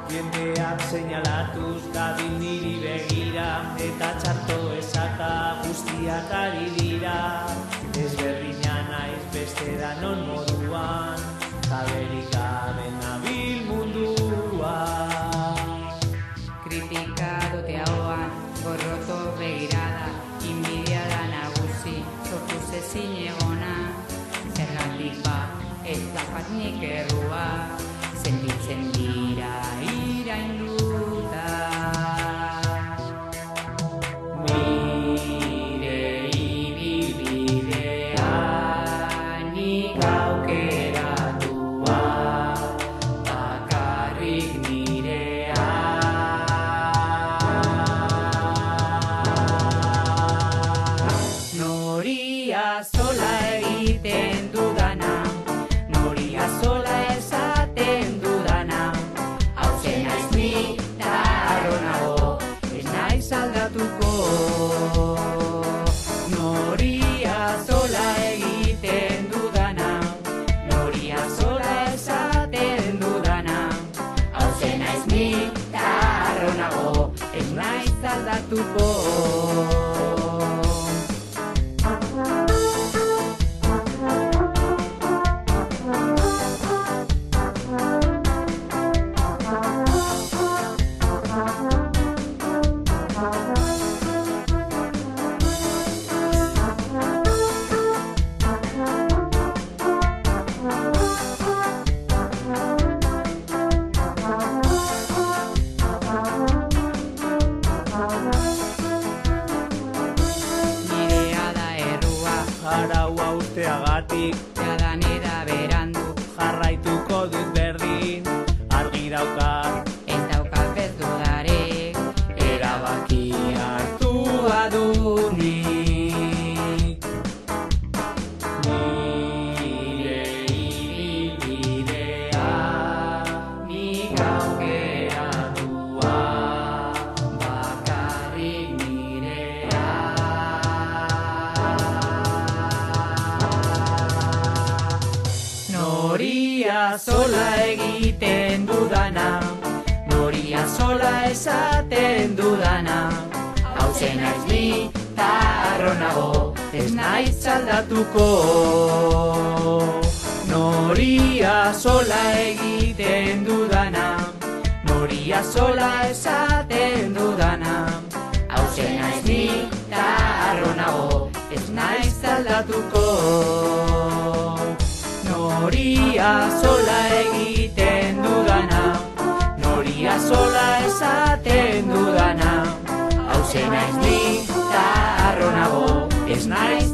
Jendeak seinalatuz dabil niri begira, eta txarto esata guztiak ari dira. Ezberdina naiz beste danon moduan, jaberik gabe nabil mundua. Kritika dute ahoan, gorroto begirada, inbidia da nagusi, sortu zezin egona. Zergatik ba, ez dakat nik errua, sentitzen dira irainduta. Nire ibilbidea nik aukeratua, bakarrik nirea. Noria sola egiten dudana, noria sola esaten dudana, hauze naiz ni eta harro nago, ez naiz aldatuko. Noria sola egiten dudana, noria sola esaten dudana, hauze naiz ni eta harro nago, ez naiz aldatuko. Araua usteagatik, Jadanera berandu, jarraituko dut berdin, argi daukat, ez daukat beldurrik, erabaki hartua dunik. Nire ibilbidea nik aukeratua, bakarrik nirea. Noria sola egiten dudana, noria sola esaten dudana, hauze naiz ni eta harro nago, ez naiz aldatuko. Noria sola egiten dudana, noria sola esaten dudana, hauze naiz ni eta harro nago, ez naiz aldatuko. Noria sola egiten dudana, noria sola esaten dudana, hauze naiz ni eta harro nago, ez naiz